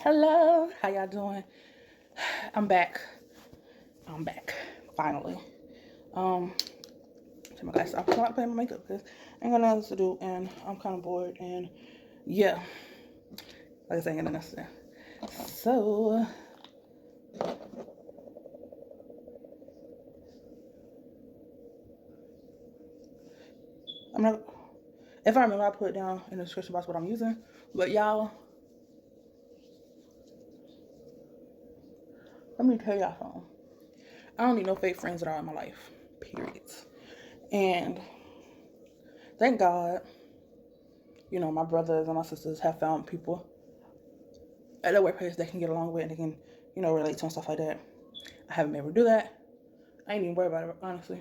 Hello, how y'all doing? I'm back. Finally. Um, take my glasses off. I'm not playing my makeup because I ain't got nothing else to do and I'm kind of bored. And yeah, like I said, I ain't got nothing else to do. So, I'm not, if I remember, I'll put it down in the description box what I'm using. But y'all, let me tell y'all something. I don't need no fake friends at all in my life, period. And thank God, my brothers and my sisters have found people at their workplace they can get along with and they can, relate to and stuff like that. I haven't been able to do that. I ain't even worried about it, honestly.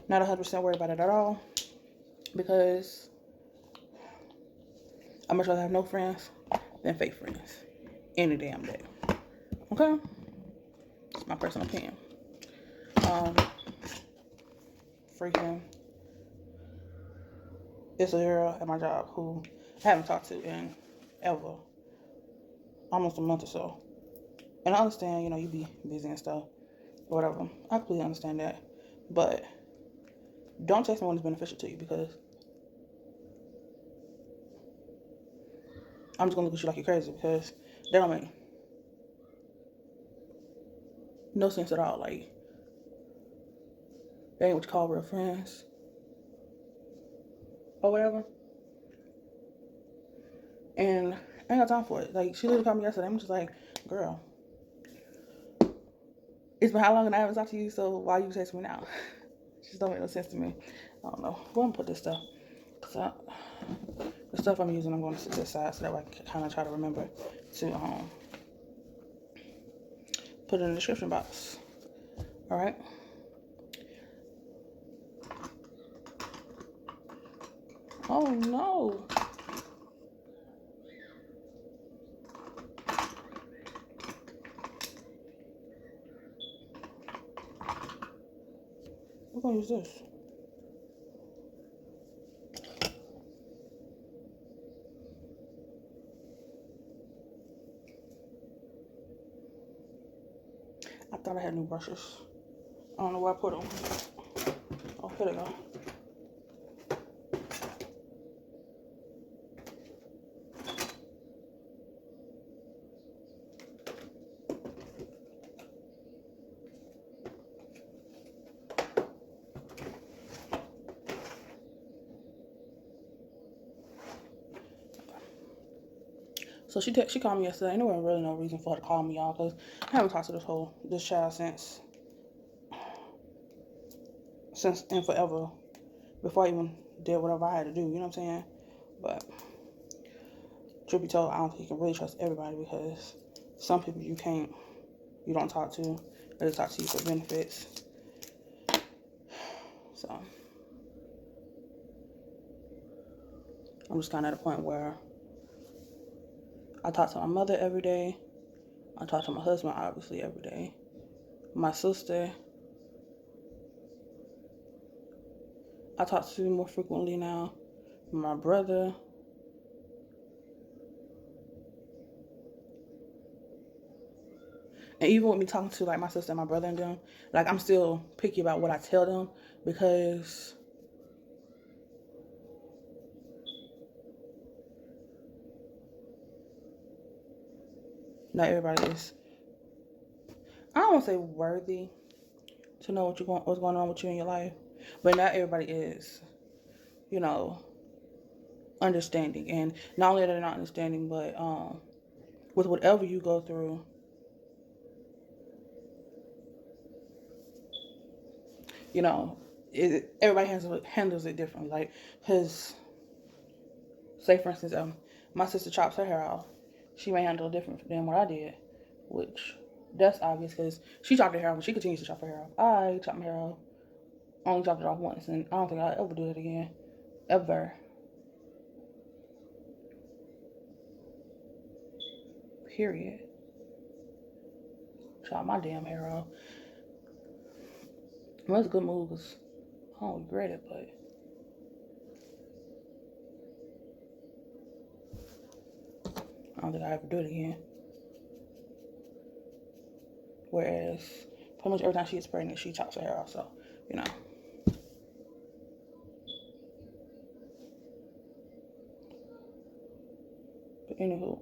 Not 100% worried about it at all because I much rather have no friends than fake friends any damn day. Okay? It's my personal opinion. Um, freaking, it's a girl at my job who I haven't talked to in ever, almost a month or so. And I understand, you be busy and stuff, or whatever. I completely understand that. But don't text me when it's beneficial to you because I'm just gonna look at you like you're crazy because that don't make no sense at all. Like, that ain't what you call real friends or whatever. And I ain't got time for it. Like, she literally called me yesterday. I'm just like, girl, it's been how long and I haven't talked to you, so why you text me now? It just don't make no sense to me. I don't know. Go and put this stuff. Cause the stuff I'm using, I'm going to sit to the side so that way I can kind of try to remember to put it in the description box. All right. Oh no. We're gonna use this. I thought I had new brushes. I don't know where I put them. Oh, here they go. So she called me yesterday. There wasn't really no reason for her to call me, y'all, because I haven't talked to this child since and forever. Before I even did whatever I had to do, you know what I'm saying? But truth be told, I don't think you can really trust everybody because some people you don't talk to, they just talk to you for benefits. So I'm just kind of at a point where I talk to my mother every day. I talk to my husband obviously every day. My sister, I talk to more frequently now. My brother. And even with me talking to like my sister and my brother and them, like I'm still picky about what I tell them because not everybody is, I don't want to say worthy to know what's going on with you in your life, but not everybody is, you know, understanding. And not only are they not understanding, but with whatever you go through, you know, everybody handles it differently. Like, because, say for instance, my sister chops her hair off. She may handle it different than what I did, which that's obvious because she chopped her hair off and she continues to chop her hair off. I chopped my hair off, only chopped it off once, and I don't think I'll ever do it again. Ever. Period. Chop my damn hair off. Well, that's a good move because I don't regret it, but I don't think I ever do it again. Whereas pretty much every time she gets pregnant, she chops her hair off. So, you know. But anywho,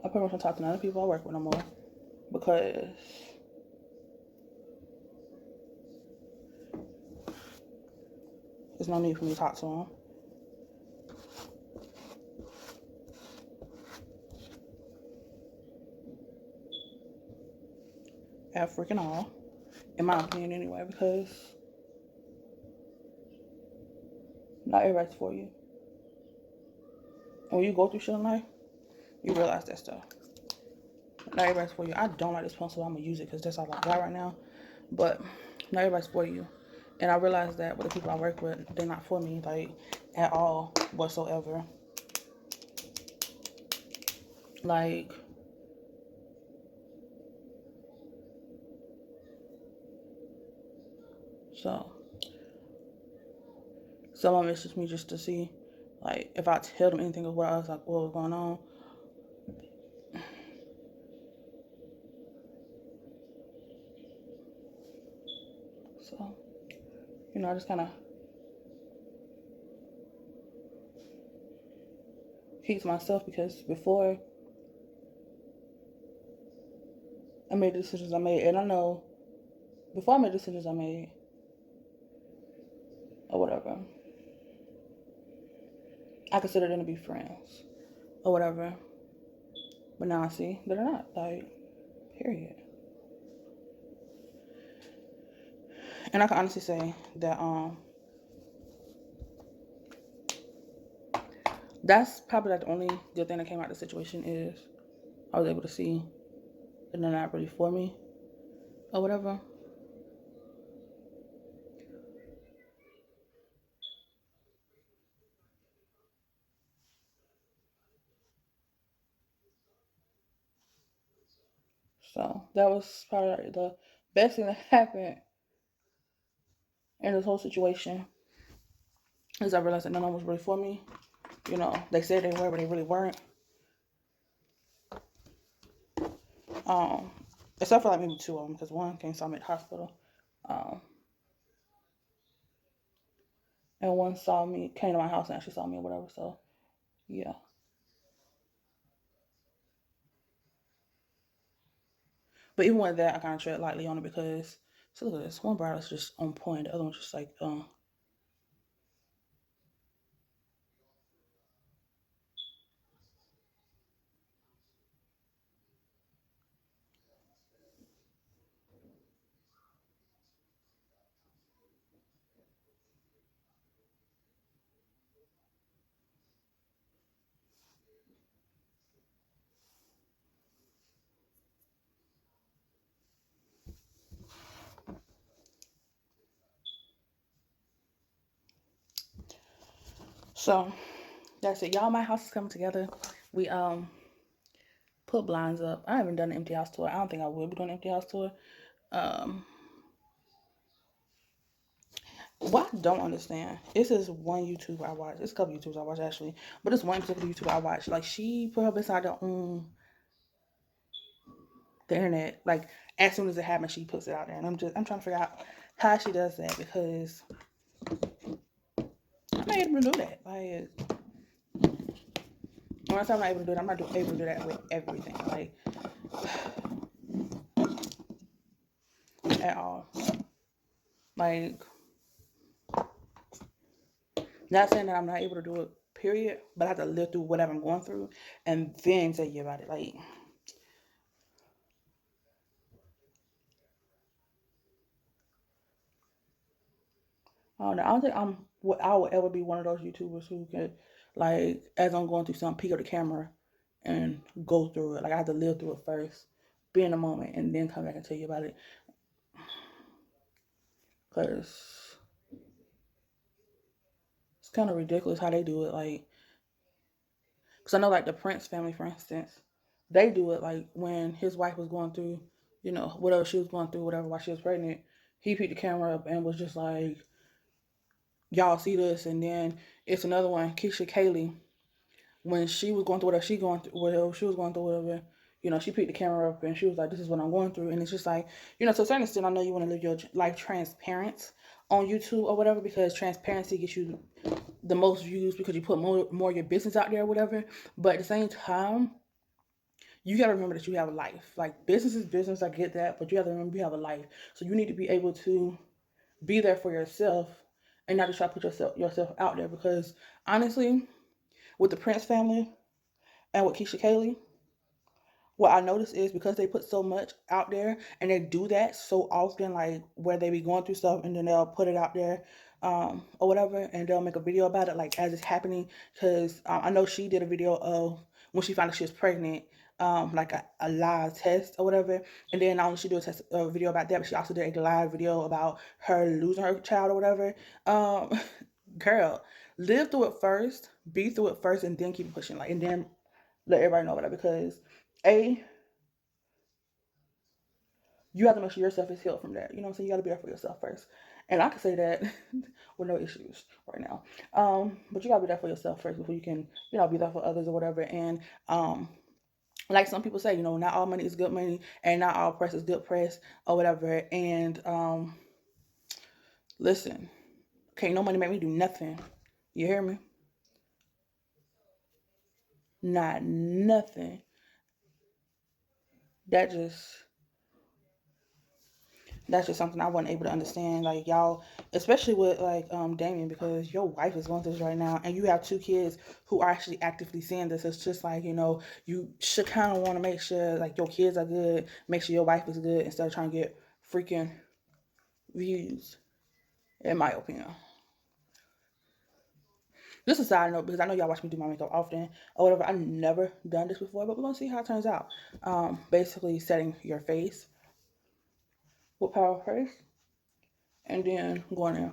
I pretty much don't talk to none of the people I work with no more because there's no need for me to talk to them. At freaking all, in my opinion anyway, because not everybody's for you. When you go through shit in life, you realize that stuff. Not everybody's for you. I don't like this pencil. I'm gonna use it because that's all I got right now. But not everybody's for you. And I realized that with the people I work with, they're not for me, like, at all whatsoever. Like, so someone messaged me just to see, like, if I tell them anything of what I was like, what was going on. So, you know, I just kind of keep to myself because before I made the decisions I made, and I know before I made the decisions I made, or whatever, I considered them to be friends, or whatever. But now I see that they're not, like, period. And I can honestly say that that's probably like the only good thing that came out of the situation is I was able to see that they're not really for me or whatever. So that was probably like the best thing that happened in this whole situation is I realized that none of them was really for me. You know, they said they were, but they really weren't. Um, Except for like maybe two of them, because one came saw me at the hospital, um, and one saw me came to my house and actually saw me or whatever. So yeah, but even with that, I kind of tread lightly on it because so look at this. One brother was just on point, the other one's just like So that's it, y'all. My house is coming together. We put blinds up. I haven't done an empty house tour. I don't think I will be doing an empty house tour. Um, what I don't understand, this is one YouTuber I watch. It's a couple YouTubers I watch actually, but it's one particular YouTuber I watch. Like she put her beside on the internet. Like as soon as it happens, she puts it out there, and I'm trying to figure out how she does that because I'm not able to do that. Like when I say I'm not able to do it, I'm not able to do that with everything. Like at all. Like not saying that I'm not able to do it, period, but I have to live through whatever I'm going through and then tell you about it. Like, I don't know. I don't think I will ever be one of those YouTubers who could, like, as I'm going through something, pick up the camera and go through it. Like, I have to live through it first, be in the moment, and then come back and tell you about it. Because it's kind of ridiculous how they do it. Like, because I know, like, the Prince family, for instance, they do it, like, when his wife was going through, you know, whatever she was going through, whatever, while she was pregnant, he picked the camera up and was just like, y'all see this. And then it's another one, Keisha Kaylee. when she was going through whatever she was going through whatever, she picked the camera up and she was like, "This is what I'm going through," and it's just like, to a certain extent, I know you want to live your life transparent on YouTube or whatever because transparency gets you the most views because you put more of your business out there or whatever. But at the same time, you got to remember that you have a life. Like business is business, I get that, but you have to remember you have a life. So you need to be able to be there for yourself and not to try to put yourself out there because honestly, with the Prince family and with Keisha Kaylee, what I noticed is because they put so much out there and they do that so often, like where they be going through stuff and then they'll put it out there or whatever, and they'll make a video about it like as it's happening. Because I know she did a video of when she found out she was pregnant, like a live test or whatever, and then not only she do a video about that, but she also did a live video about her losing her child or whatever. Um, Girl, live through it first, be through it first, and then keep pushing, like, and then let everybody know about it because a you have to make sure yourself is healed from that. You know what I'm saying? You got to be there for yourself first. And I can say that with no issues right now. But you got to be there for yourself first before you can, be there for others or whatever. And like some people say, not all money is good money and not all press is good press or whatever. And listen, okay, no money make me do nothing. You hear me? Not nothing. That just that's just something I wasn't able to understand. Like y'all, especially with like Damien, because your wife is going through this right now, and you have two kids who are actually actively seeing this. It's just like you should kind of want to make sure like your kids are good, make sure your wife is good, instead of trying to get freaking views. In my opinion, just a side note because I know y'all watch me do my makeup often or whatever. I've never done this before, but we're gonna see how it turns out. Basically setting your face with power first, and then going in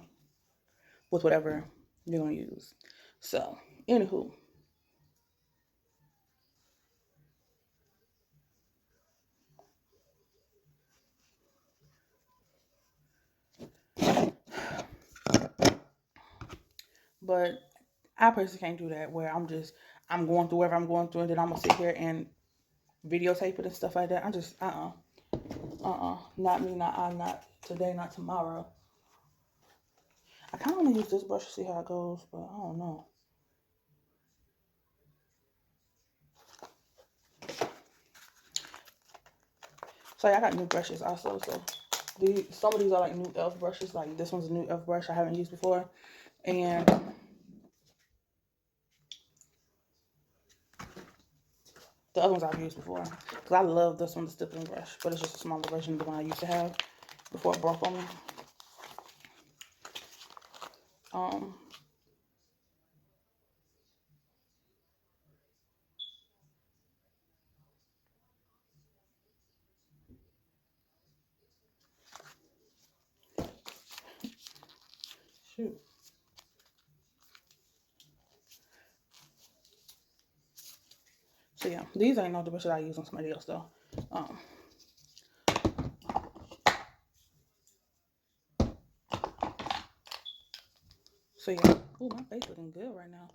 with whatever you're gonna use. So, anywho, but I personally can't do that where I'm going through whatever I'm going through and then I'm gonna sit here and videotape it and stuff like that. I'm just not me, not I, not today, not tomorrow. I kind of want to use this brush to see how it goes, but I don't know. So yeah, I got new brushes also. So some of these are like new elf brushes. Like this one's a new elf brush I haven't used before, and the other ones I've used before. Because I love this one, the stippling brush. But it's just a smaller version of the one I used to have before it broke on me. Um, Shoot. So yeah, these ain't no the brushes I use on somebody else though. Um, so yeah. Oh, my face looking good right now.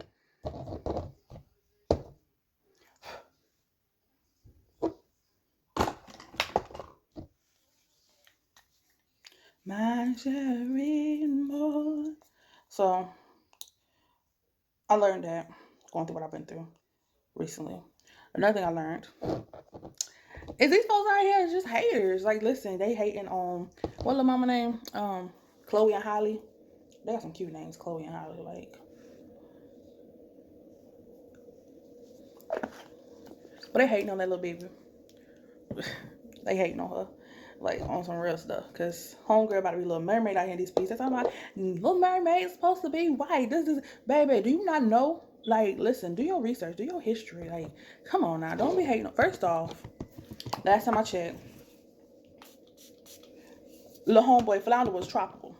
My sharing more. So I learned that going through what I've been through recently. Another thing I learned is these folks out here is just haters. Like, listen, they hating on what little mama name? Chloe and Holly. They got some cute names, Chloe and Holly. Like, but they hating on that little baby. They hating on her. Like on some real stuff. Cause homegirl about to be Little Mermaid out here in these pieces. I'm like, Little Mermaid is supposed to be white. This is baby, do you not know? Like, listen, do your research, do your history. Like, come on now. Don't be hating. First off, last time I checked, little homeboy Flounder was tropical.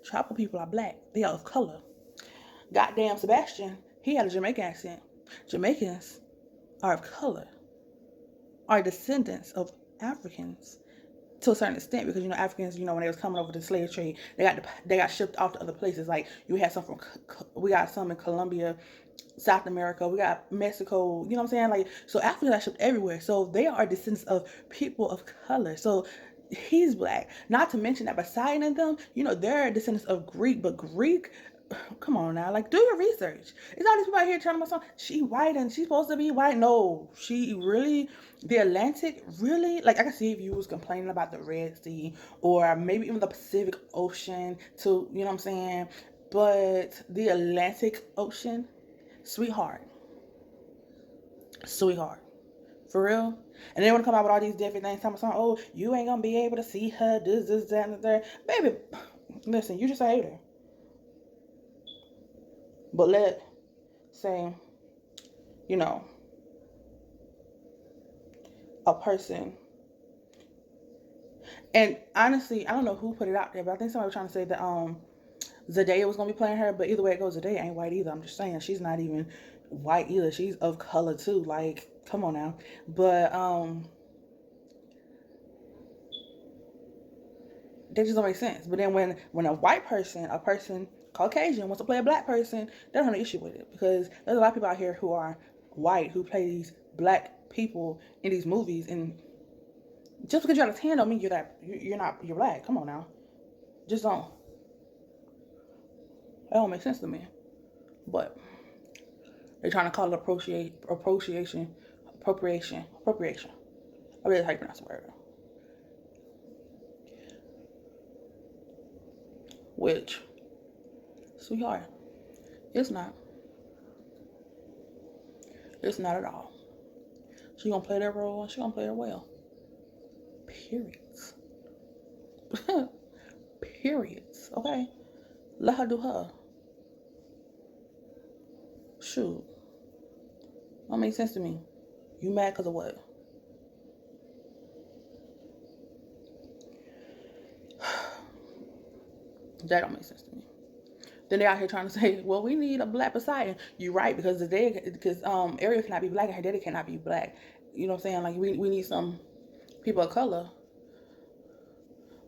Tropical people are black. They are of color. Goddamn Sebastian, he had a Jamaican accent. Jamaicans are of color, are descendants of Africans to a certain extent because Africans when they was coming over to the slave trade they got shipped off to other places. Like we had some from we got some in Colombia, South America, we got Mexico, you know what I'm saying? Like, so Africans are shipped everywhere. So they are descendants of people of color. So he's black. Not to mention that Poseidon and them, they're descendants of Greek, but Greek, come on now, like do your research. It's all these people out here trying to say she white and she's supposed to be white. No, she really, the Atlantic, really, like I can see if you was complaining about the Red Sea or maybe even the Pacific Ocean to, you know what I'm saying? But the Atlantic Ocean, sweetheart, sweetheart, for real. And they want to come out with all these different things. Something, oh, you ain't gonna be able to see her. This, that, and the third. Baby, listen, you just a hater. But let say, you know, a person. And honestly, I don't know who put it out there, but I think somebody was trying to say that Zendaya was gonna be playing her. But either way it goes, Zendaya ain't white either. I'm just saying she's not even white either. She's of color too. Like, come on now. But that just don't make sense. But then when a white person, a person Caucasian wants to play a black person, they don't have an issue with it because there's a lot of people out here who are white who play these black people in these movies, and just because you're out of tan don't mean you're black. Come on now, just don't. That don't make sense to me. But they're trying to call it appropriation. I really how you pronounce the word. Which, sweetheart, it's not. It's not at all. She gonna play that role and she gonna play it well. Periods. Periods. Okay? Let her do her. Shoot. Don't make sense to me. You mad because of what? That don't make sense to me. Then they out here trying to say, well, we need a black Poseidon. You're right, because Ariel cannot be black and her daddy cannot be black. You know what I'm saying? Like we need some people of color.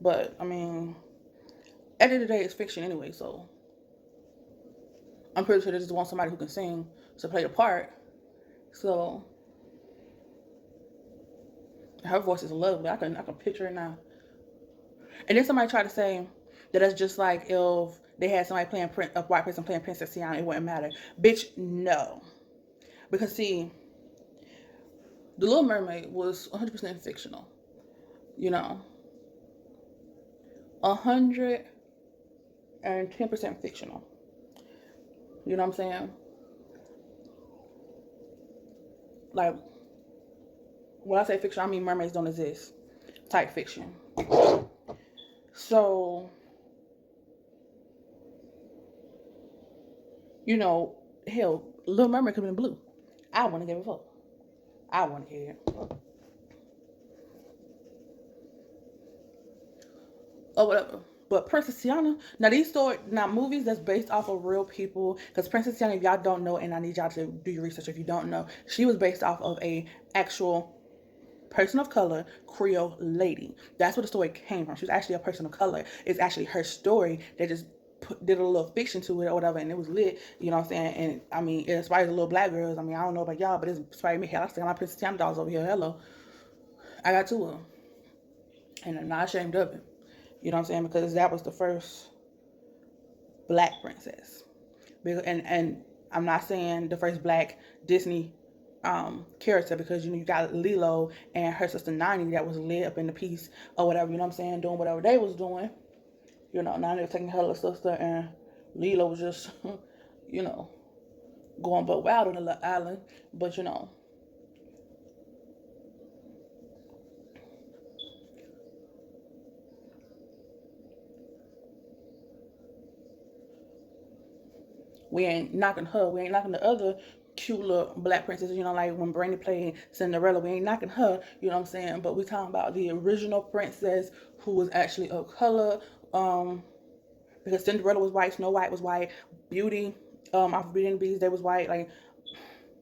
But I mean, at the end of the day, it's fiction anyway, so I'm pretty sure they just want somebody who can sing to play the part. So her voice is lovely. I can picture it now. And then somebody tried to say that that's just like if they had somebody playing a white person playing Princess Tiana, it wouldn't matter. Bitch, no. Because see, The Little Mermaid was 100% fictional. You know, 110% fictional. You know what I'm saying? Like, when I say fiction, I mean mermaids don't exist. Type fiction. So, hell, Little Mermaid could have been blue. I wouldn't give a fuck. I wouldn't care. Or whatever. But Princess Tiana, now movies that's based off of real people, because Princess Tiana, if y'all don't know, and I need y'all to do your research if you don't know, she was based off of a actual person of color Creole lady. That's where the story came from. She was actually a person of color. It's actually her story. They just did a little fiction to it or whatever, and it was lit. You know what I'm saying? And I mean, it inspired the little black girls. I mean, I don't know about y'all, but it inspired me. Hell, I still got my Princess Tiana dolls over here. Hello, I got two of them, and I'm not ashamed of it. You know what I'm saying? Because that was the first black princess. And I'm not saying the first black Disney character, because you got Lilo and her sister Nani that was lit up in the piece or whatever, you know what I'm saying, doing whatever they was doing. Now they're taking her little sister, and Lilo was just, going but wild on the island. But we ain't knocking her. We ain't knocking the other cute little black princesses, like when Brandy played Cinderella. We ain't knocking her, you know what I'm saying? But we talking about the original princess who was actually of color. Because Cinderella was white, Snow White was white, Beauty, off of Beauty and the Beast, they was white. Like,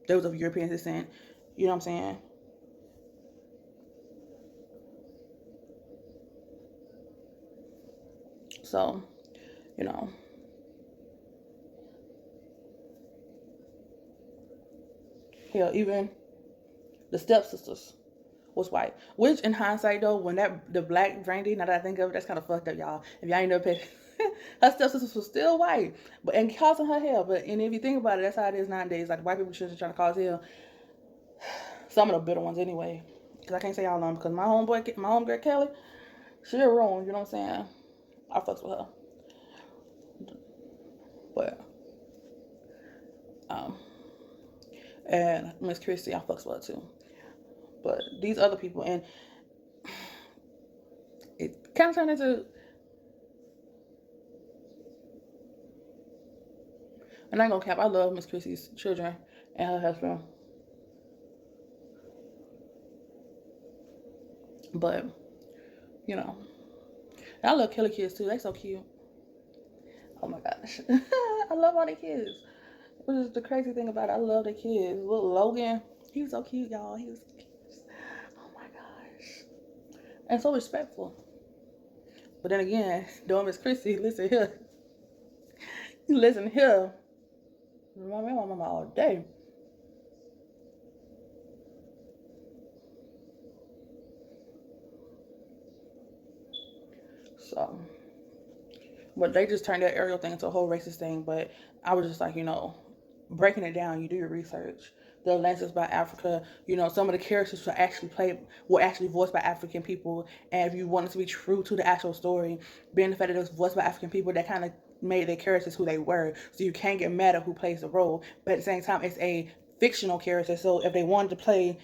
they was of European descent. You know what I'm saying? So, you know. Hell, even the stepsisters was white. Which, in hindsight, though, when the black Brandy, now that I think of it, that's kind of fucked up, y'all. If y'all ain't never paid, her stepsisters was still white, but and causing her hell. But and if you think about it, that's how it is nowadays. Like white people just trying to cause hell. Some of the bitter ones, anyway. Because I can't say all of them. Because my homegirl Kelly, she a ruin. You know what I'm saying? I fucks with her, but um, and Miss Christie, I fucks with her too. But these other people, and it kind of turned into, and I ain't gonna cap, I love Miss Christie's children and her husband. But, you know, and I love Kelly kids too. They so cute. Oh my gosh. I love all the kids. Which is the crazy thing about it. I love the kids. Little Logan, he was so cute, y'all. He was so cute. Oh my gosh. And so respectful. But then again, doing Miss Christie, listen here. Listen here. My mama all day. So, but they just turned that Ariel thing into a whole racist thing. But I was just like, breaking it down, you do your research. The Atlantis by Africa, some of the characters were actually voiced by African people. And if you wanted to be true to the actual story, being the fact that it was voiced by African people, that kind of made their characters who they were. So you can't get mad at who plays the role. But at the same time, it's a fictional character. So if they wanted to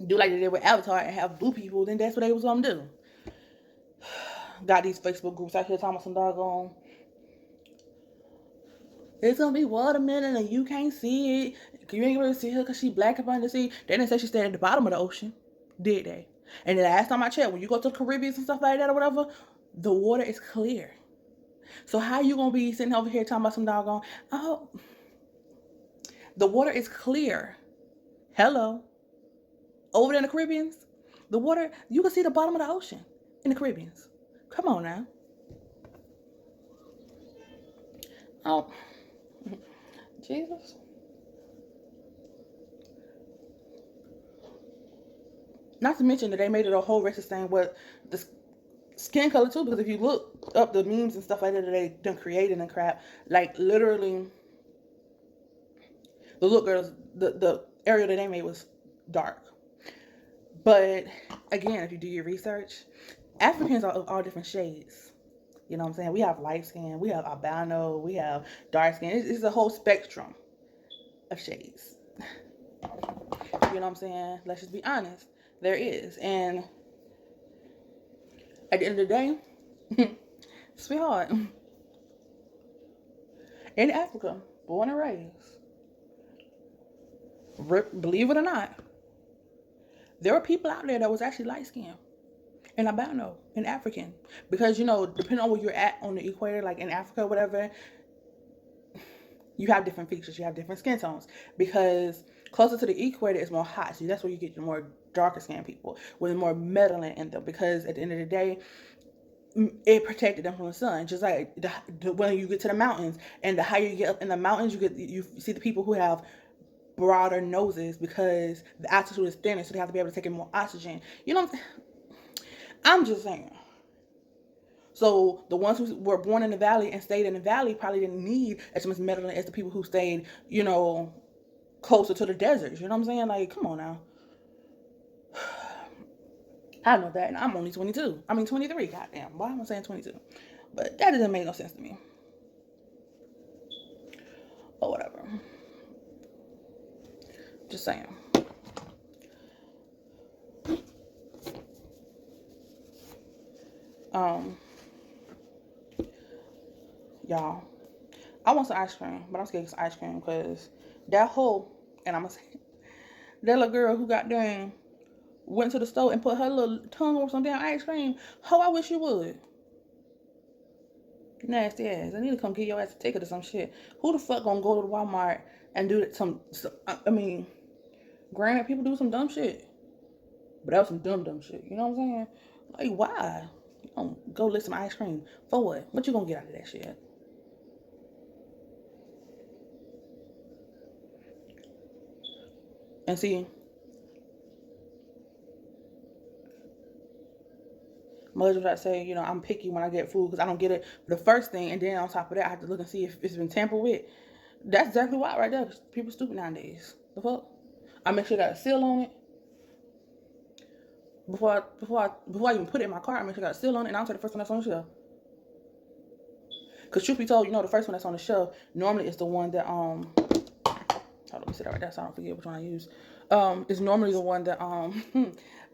do like they did with Avatar and have blue people, then that's what they was gonna do. Got these Facebook groups out here talking about some doggone, it's gonna be watermelon and you can't see it. You ain't gonna see her because she black up under the sea. They didn't say she stayed at the bottom of the ocean, did they? And the last time I checked, when you go to the Caribbean and stuff like that or whatever, the water is clear. So how you gonna be sitting over here talking about some doggone, oh, the water is clear. Hello. Over there in the Caribbeans, the water, you can see the bottom of the ocean in the Caribbeans. Come on now. Oh, Jesus. Not to mention that they made it a whole racist thing with the skin color too, because if you look up the memes and stuff like that they done created and crap, like literally the little girls, the area that they made was dark. But again, if you do your research, Africans are of all different shades. You know what I'm saying? We have light skin, we have albino, we have dark skin. It's a whole spectrum of shades. You know what I'm saying? Let's just be honest. There is. And at the end of the day, sweetheart, in Africa, born and raised, believe it or not, there were people out there that was actually light skinned and albino and African. Because, depending on where you're at on the equator, like in Africa or whatever, you have different features, you have different skin tones. Because closer to the equator is more hot, so that's where you get your more darker skinned people with more melanin in them. Because at the end of the day, it protected them from the sun. Just like when you get to the mountains, and the higher you get up in the mountains, you see the people who have broader noses because the altitude is thinner, so they have to be able to take in more oxygen. I'm just saying. So the ones who were born in the valley and stayed in the valley probably didn't need as much melanin as the people who stayed, closer to the deserts. You know what I'm saying? Like, come on now. I know that, and I'm only 22. I mean, 23. Goddamn. Why am I saying 22? But that doesn't make no sense to me. But whatever. Just saying. Y'all, I want some ice cream, but I'm scared of ice cream because that hoe, and I'm gonna say, that little girl who got done went to the store and put her little tongue over some damn ice cream. Ho, I wish you would. Nasty ass. I need to come get your ass a ticket or some shit. Who the fuck gonna go to Walmart and do I mean, granted, people do some dumb shit. But that was some dumb shit. You know what I'm saying? Like, why? You don't go lick some ice cream. For what? What you gonna get out of that shit? And see, Mother would like say, you know, I'm picky when I get food because I don't get it the first thing, and then on top of that, I have to look and see if it's been tampered with. That's exactly why right there. 'Cause people stupid nowadays. The fuck? I make sure I got a seal on it before I even put it in my car. I make sure I got a seal on it, and I'll take the first one that's on the shelf. Cause truth be told, you know, the first one that's on the shelf normally is the one that hold on, let me sit that right there so I don't forget which one I use. It's normally the one that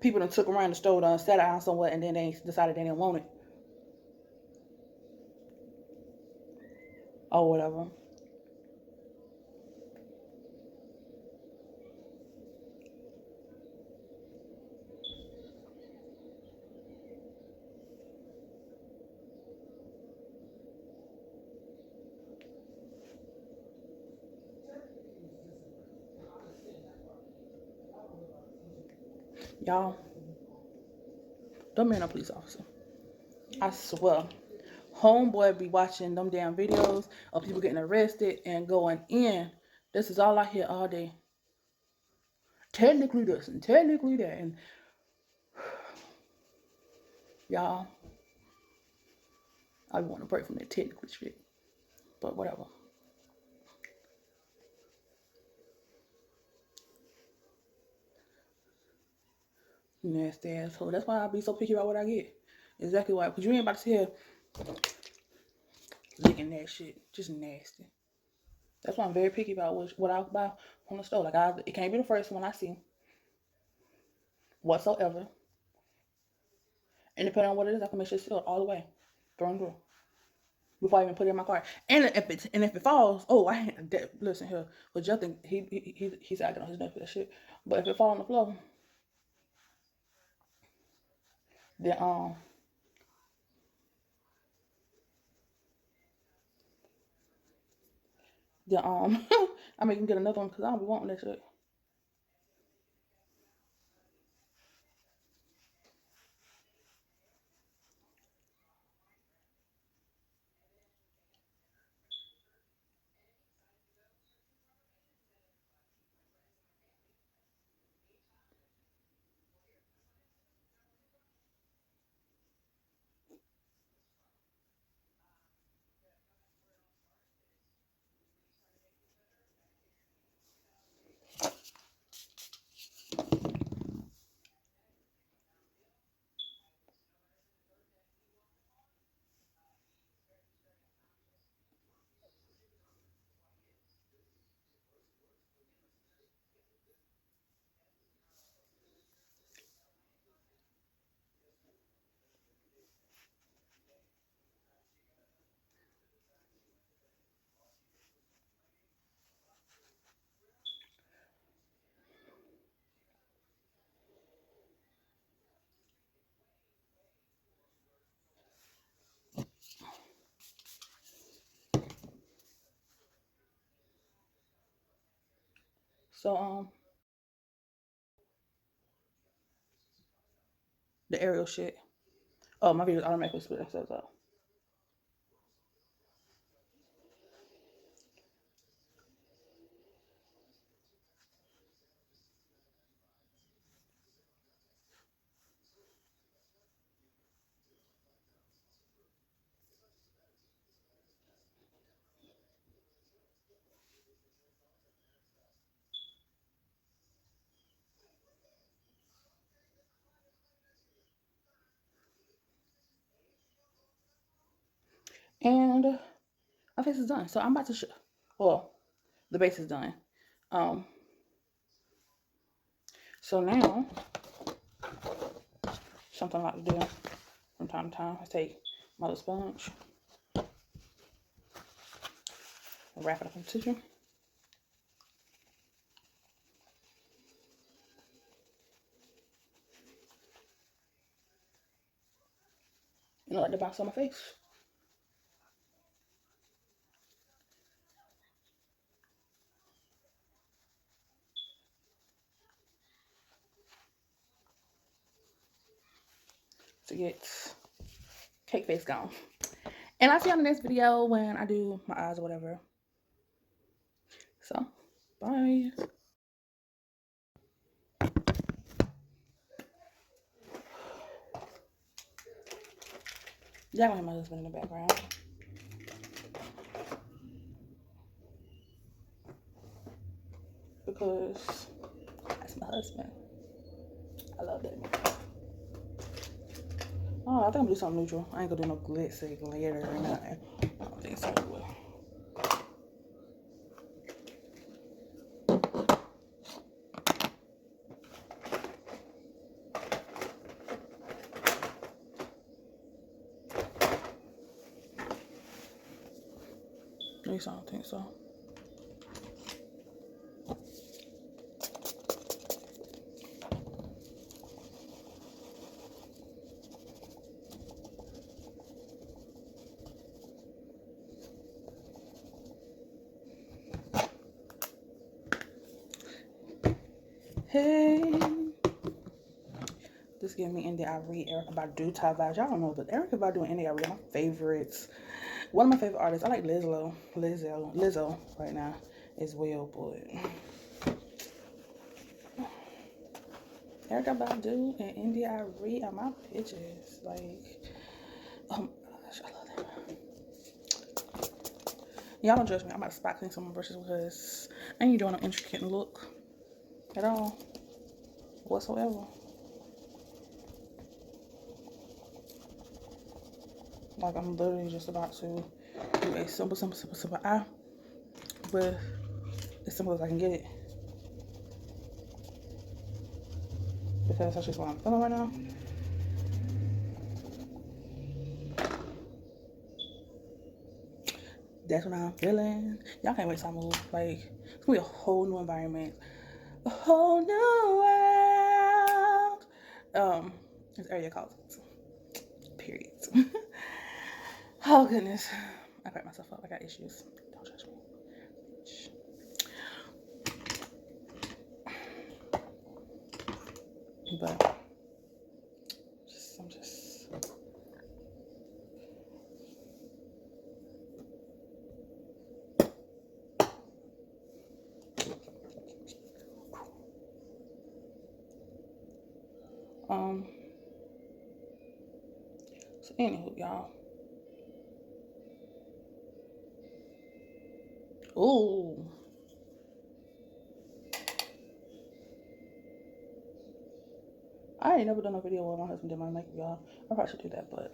people done took around the store, done set it out somewhere, and then they decided they didn't want it or whatever. Y'all, don't man a police officer. I swear. Homeboy be watching them damn videos of people getting arrested and going in. This is all I hear all day. Technically this and technically that. And y'all, I want to break from that technical shit. But whatever. Nasty asshole. That's why I be so picky about what I get. Exactly why. Because you ain't about to see her licking that shit. Just nasty. That's why I'm very picky about what I buy from the store. Like, it can't be the first one I see. Whatsoever. And depending on what it is, I can make sure it's sealed all the way. Through and through. Before I even put it in my car. And if it falls, oh, listen here. But Justin, he's acting on his neck for that shit. But if it falls on the floor, then I make him get another one because I don't be wanting that shit. So the Ariel shit. Oh, my videos automatically split themselves up. And my face is done. So I'm about to well, the base is done. Um, so now something I like to do from time to time. I take my little sponge, wrap it up in tissue. You know, like the box on my face. To get cake face gone. And I'll see you on the next video when I do my eyes or whatever. So, bye. Y'all gonna hear my husband in the background. Because that's my husband. I love that man. Oh, I think I'm gonna do something neutral. I ain't gonna do no glitzy glitter or nothing. I don't think so. At least I don't think so. Hey. This giving me India Arie, Erykah Badu type vibes. Y'all don't know, but Erykah Badu and India Arie are my favorites. One of my favorite artists. I like Lizzo right now as well, but Erykah Badu and India Arie are my bitches. Like, oh my gosh, I love that. Y'all don't judge me. I'm about to spot clean some of my brushes because I ain't doing an intricate look at all whatsoever. Like, I'm literally just about to do a simple eye, but as simple as I can get it. Because that's just what I'm feeling right now. That's what I'm feeling. Y'all can't wait till I move. Like, it's gonna be a whole new environment. A whole new world. It's area called period. Oh goodness. I cracked myself up. I got issues. Don't judge me. But I'm just so anywho, y'all. Ooh. I ain't never done a video where my husband did my makeup, y'all. I probably should do that, but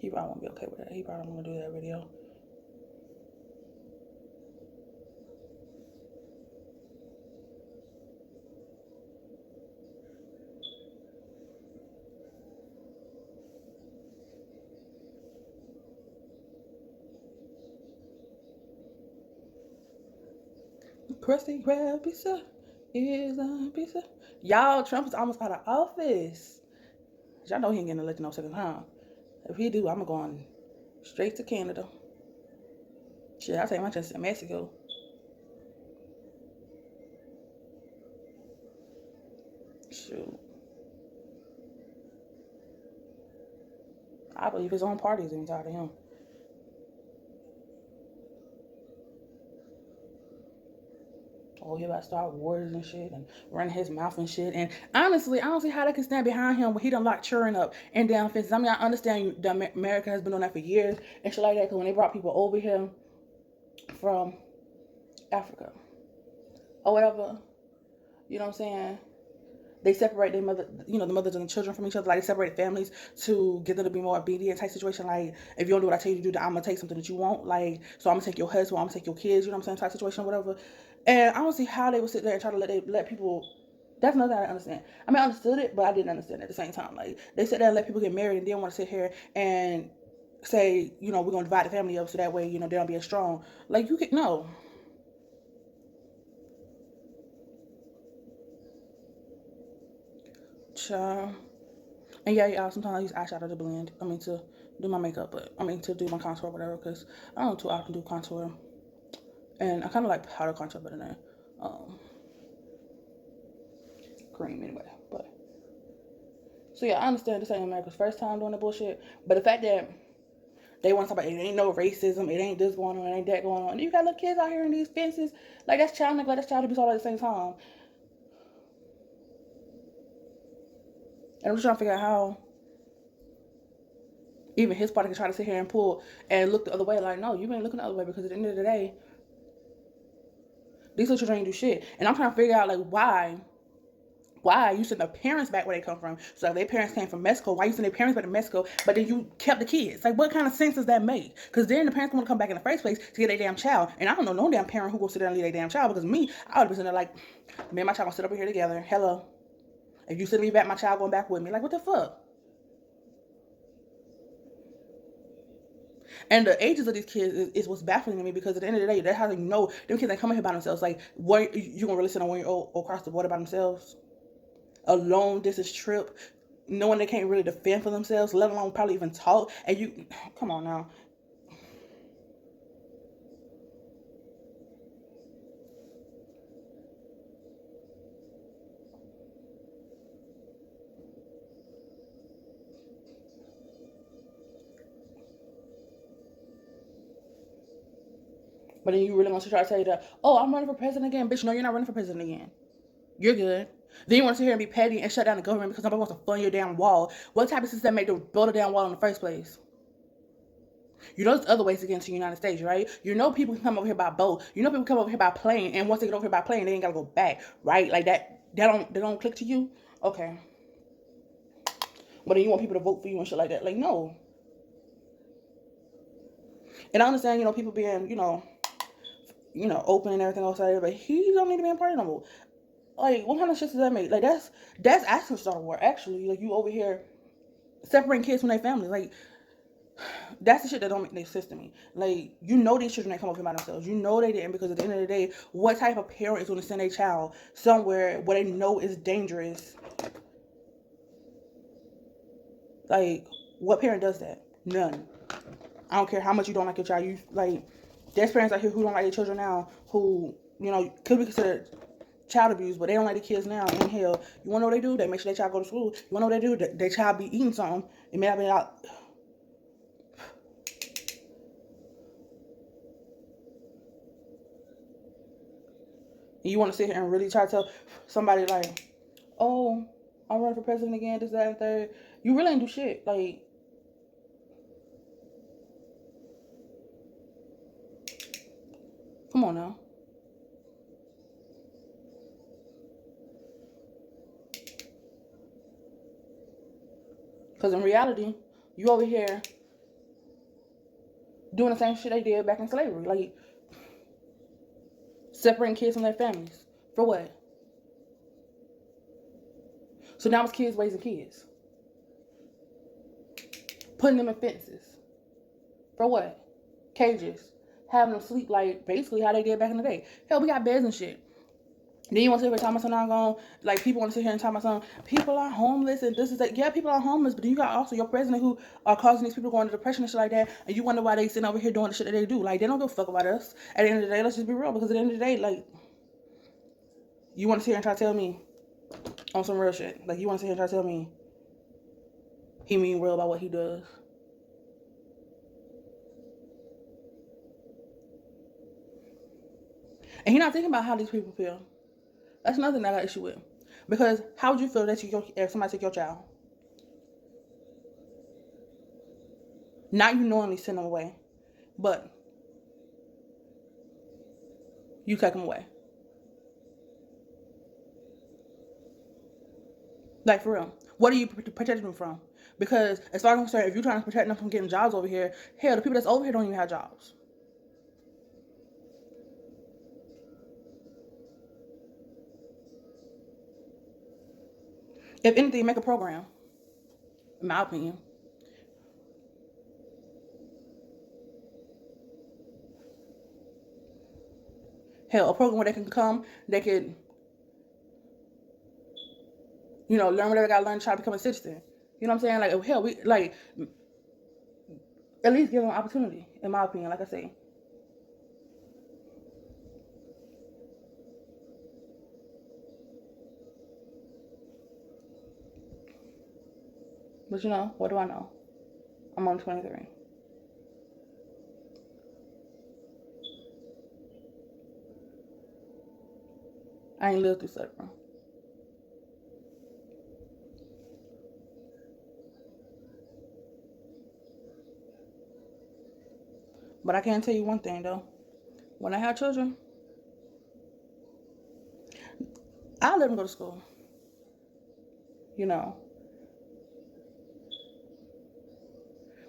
he probably won't be okay with that. He probably won't do that video. Krusty Krab pizza is a pizza. Y'all, Trump is almost out of office. Y'all know he ain't getting elected no second time. If he do, I'm going straight to Canada. Shit, I'll take my chance in Mexico. Shoot. I believe his own party is even tired of him. Oh, he about to start wars and shit and running his mouth and shit. And honestly, I don't see how they can stand behind him when he done like cheering up and down fences. I mean, I understand that America has been doing that for years and shit like that. Because when they brought people over here from Africa or whatever, you know what I'm saying? They separate their mother, you know, the mothers and the children from each other. Like, they separate families to get them to be more obedient type situation. Like, if you don't do what I tell you to do, I'm gonna take something that you want. Like, so I'm gonna take your husband, I'm gonna take your kids. You know what I'm saying? Type situation, whatever. And I don't see how they would sit there and try to let people. That's another thing I understand. I mean, I understood it, but I didn't understand it at the same time. Like, they sit there and let people get married and then want to sit here and say, you know, we're gonna divide the family up so that way, you know, they don't be as strong. Like, you can no. Child. And yeah, sometimes I use eyeshadow to blend. I mean, to do my makeup, but I mean, to do my contour or whatever, because I don't too often do contour. And I kind of like powder contour better than um, cream anyway. But so yeah, I understand this ain't America's first time doing the bullshit, but the fact that they want to talk about it ain't no racism, it ain't this going on, it ain't that going on. And you got little kids out here in these fences, like that's child neglect, that's child abuse all at the same time. And I'm just trying to figure out how even his party can try to sit here and pull and look the other way. Like, no, you ain't looking the other way, because at the end of the day, these little children ain't do shit. And I'm trying to figure out, like, why you send the parents back where they come from. So if their parents came from Mexico, why you send their parents back to Mexico, but then you kept the kids? Like, what kind of sense does that make? Because then the parents want to come back in the first place to get their damn child. And I don't know no damn parent who will sit there and leave their damn child, because me, I would be sitting there like, me and my child gonna sit over here together. Hello. If you send me back, my child going back with me. Like, what the fuck? And the ages of these kids is what's baffling to me, because at the end of the day, that's how you know them kids ain't coming here by themselves. Like, what, you gonna really send a 1-year-old across the border by themselves? A long distance trip, knowing they can't really defend for themselves, let alone probably even talk. And you, come on now. But then you really want to try to tell you that, oh, I'm running for president again. Bitch, no, you're not running for president again. You're good. Then you want to sit here and be petty and shut down the government because somebody wants to fund your damn wall. What type of system made to build a damn wall in the first place? You know there's other ways to get into the United States, right? You know people can come over here by boat. You know people come over here by plane, and once they get over here by plane, they ain't gotta go back, right? Like that. They don't click to you. Okay. But then you want people to vote for you and shit like that. Like, no. And I understand, people being, open and everything else like that, but he don't need to be a part of no more. Like, what kind of shit does that make? Like, that's actually start a war. Actually, like, you over here separating kids from their family. Like, that's the shit that don't make any sense to me. Like, these children that come over here by themselves. You know they didn't, because at the end of the day, what type of parent is going to send a child somewhere where they know is dangerous? Like, what parent does that? None. I don't care how much you don't like your child. There's parents out here who don't like their children now, who, could be considered child abuse, but they don't like the kids now. And hell, you want to know what they do? They make sure their child go to school. You want to know what they do? Their child be eating something. It may not be out. And you want to sit here and really try to tell somebody, like, oh, I'm running for president again, this, that, and third. You really ain't do shit. Like, come on now. Because in reality, you over here doing the same shit they did back in slavery. Like, separating kids from their families. For what? So now it's kids raising kids. Putting them in fences. For what? Cages. Having them sleep like basically how they did back in the day. Hell, we got beds and shit. Then you want to sit here and tell my son I'm going, like, people want to sit here and tell my son, people are homeless and this is that. Yeah, people are homeless, but then you got also your president who are causing these people going into depression and shit like that, and you wonder why they sitting over here doing the shit that they do. Like, they don't give a fuck about us. At the end of the day, let's just be real, because at the end of the day, like, you want to sit here and try to tell me on some real shit. Like, you want to sit here and try to tell me he mean real about what he does. And he not thinking about how these people feel. That's nothing I got issue with. Because how would you feel that if somebody took your child? Not you knowingly send them away, but you take them away. Like, for real. What are you protecting them from? Because as far as I'm concerned, if you're trying to protect them from getting jobs over here, hell, the people that's over here don't even have jobs. If anything, make a program, in my opinion. Hell, a program where they can come, they could, learn whatever they gotta learn to try to become a citizen. You know what I'm saying? Like, hell, we, like, at least give them an opportunity, in my opinion, like I say. But what do I know? I'm on 23. I ain't lived through suffering. But I can tell you one thing though. When I have children, I'll let them go to school. You know.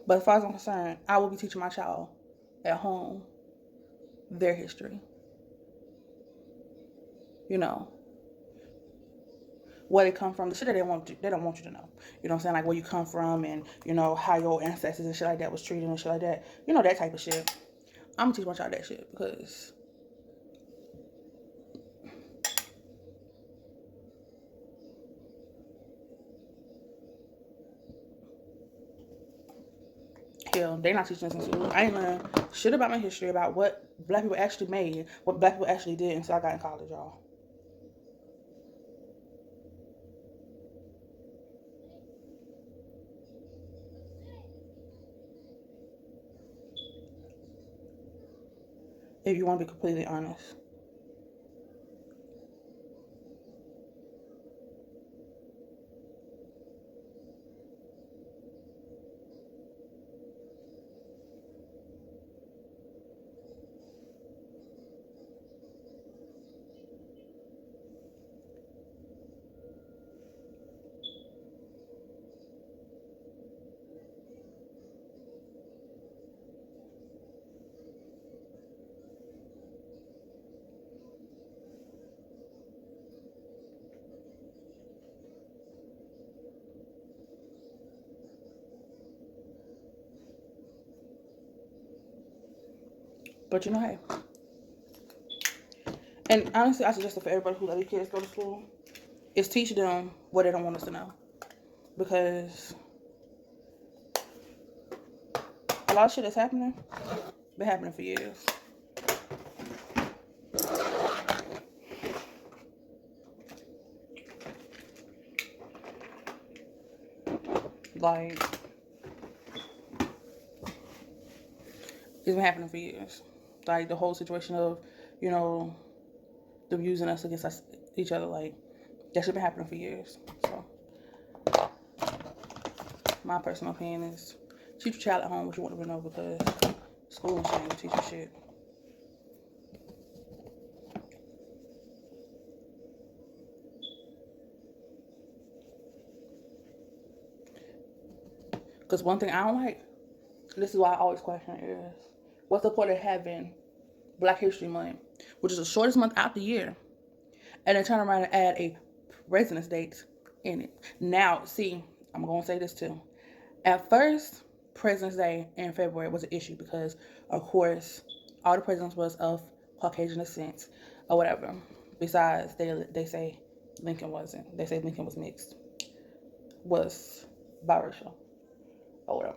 But as far as I'm concerned, I will be teaching my child at home their history. You know. Where they come from, the shit that they don't want you to know. You know what I'm saying? Like where you come from and, you know, how your ancestors and shit like that was treated and shit like that. You know, that type of shit. I'm gonna teach my child that shit because hell, they not teaching us in school. I ain't learned shit about my history, about what black people actually made, what black people actually did until I got in college, y'all. If you want to be completely honest. But you know, hey. And honestly, I suggest it for everybody who let their kids go to school is teach them what they don't want us to know. Because a lot of shit that's happening been happening for years. Like, it's been happening for years. Like the whole situation of, you know, them using us against each other. Like, that shit been happening for years. So, my personal opinion is teach your child at home what you want them to know, because school and shit ain't teach you shit. Because one thing I don't like, this is why I always question is, what's the point of having Black History Month, which is the shortest month out the year, and then turn around and add a President's Day in it? Now, see, I'm going to say this too. At first, President's Day in February was an issue because, of course, all the presidents was of Caucasian descent or whatever. Besides, they say Lincoln wasn't. They say Lincoln was mixed, was biracial or whatever.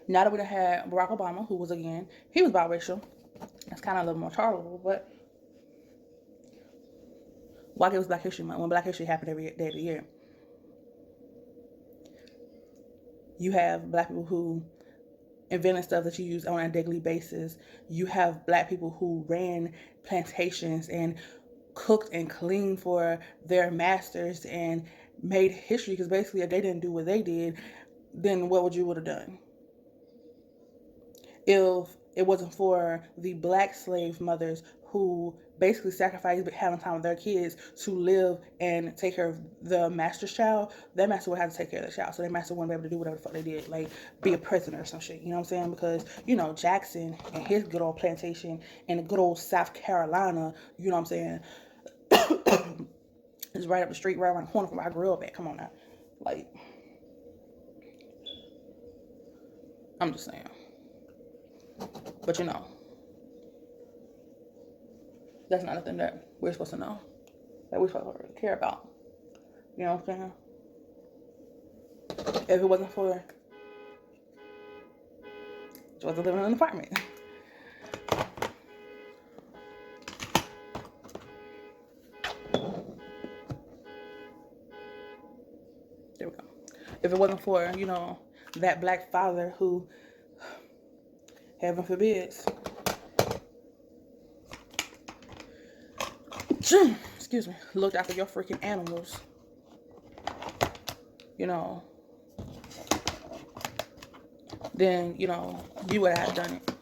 Now that we done had Barack Obama, who was, again, he was biracial. That's kind of a little more tolerable, but why give us Black History Month when Black History happened every day of the year? You have Black people who invented stuff that you use on a daily basis. You have Black people who ran plantations and cooked and cleaned for their masters and made history, because basically if they didn't do what they did, then what would you have done? If it wasn't for the Black slave mothers who basically sacrificed having time with their kids to live and take care of the master's child, that master would have to take care of the child. So their master wouldn't be able to do whatever the fuck they did, like be a prisoner or some shit. You know what I'm saying? Because, you know, Jackson and his good old plantation in the good old South Carolina, you know what I'm saying, is right up the street, right around the corner from where I grew up at. Come on now. Like, I'm just saying. But you know, that's not nothing that we're supposed to know, that we're supposed to really care about. You know what I'm saying? If it wasn't for Georgia living in an apartment. There we go. If it wasn't for, you know, that Black father who, heaven forbids, excuse me, looked after your freaking animals, you know, then, you would have done it.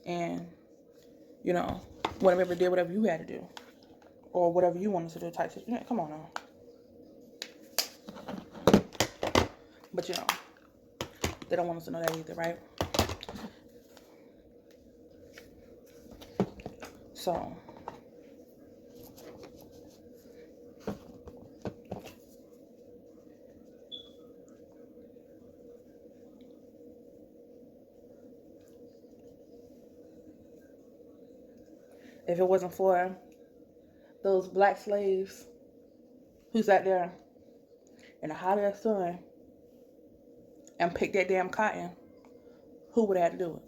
And, whatever did whatever you had to do. Or whatever you wanted to do type shit. Come on now. But, they don't want us to know that either, right? So, if it wasn't for those black slaves who sat there in the hot ass sun and picked that damn cotton, who would have had to do it?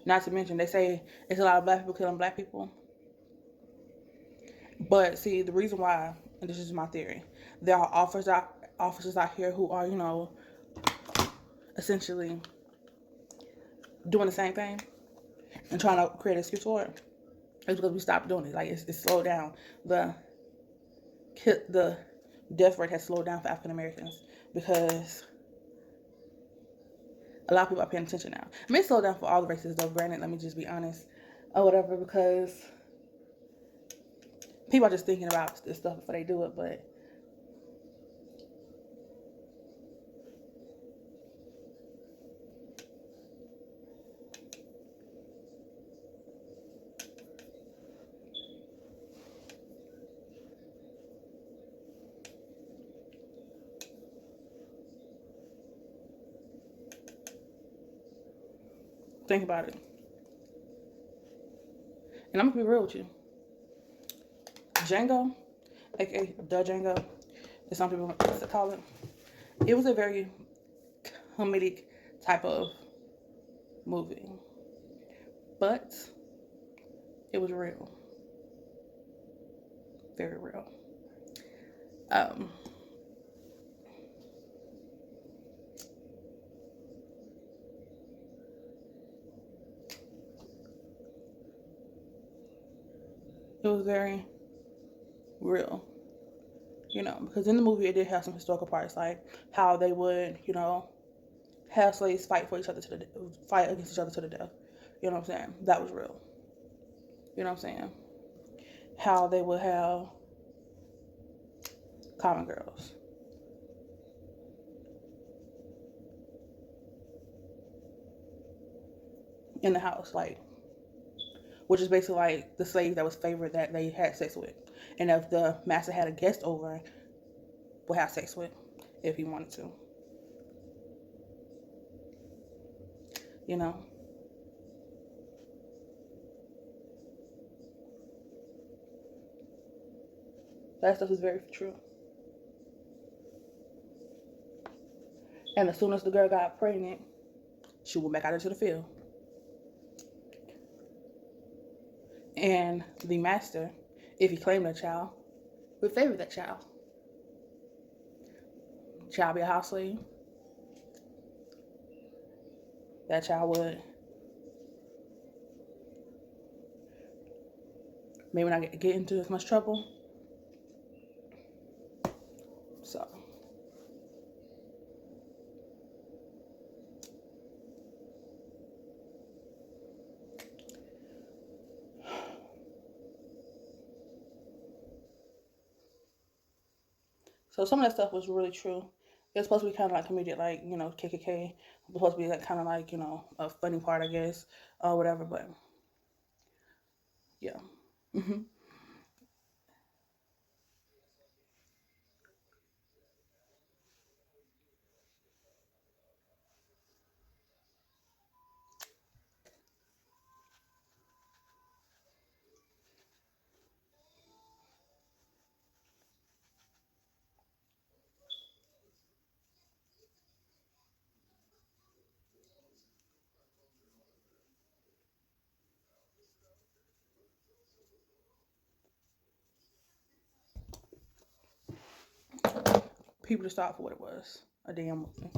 Not to mention, they say it's a lot of black people killing black people. But see, the reason why, and this is my theory, there are officers out here who are, essentially doing the same thing and trying to create an excuse for it. It's because we stopped doing it. Like, it's slowed down. The death rate has slowed down for African Americans because a lot of people are paying attention now. I mean, it's slowed down for all the races, though. Granted, let me just be honest, or whatever, because people are just thinking about this stuff before they do it. But think about it. And I'm gonna be real with you. Django, aka the Django, as some people call it, it was a very comedic type of movie, but it was real, very real. It was very real, because in the movie it did have some historical parts, like how they would, have slaves fight against each other to the death. You know what I'm saying? That was real. You know what I'm saying? How they would have common girls. In the house, like, which is basically like the slave that was favored that they had sex with. And if the master had a guest over, would have sex with if he wanted to. That stuff is very true. And as soon as the girl got pregnant, she went back out into the field. And the master, if he claimed a child, would favor that child. Child be a house slave. That child would maybe not get into as much trouble. So some of that stuff was really true. It was supposed to be kind of like comedic, like, KKK. It was supposed to be like kind of like, a funny part, I guess, or whatever. But yeah. People just thought for what it was, a damn movie.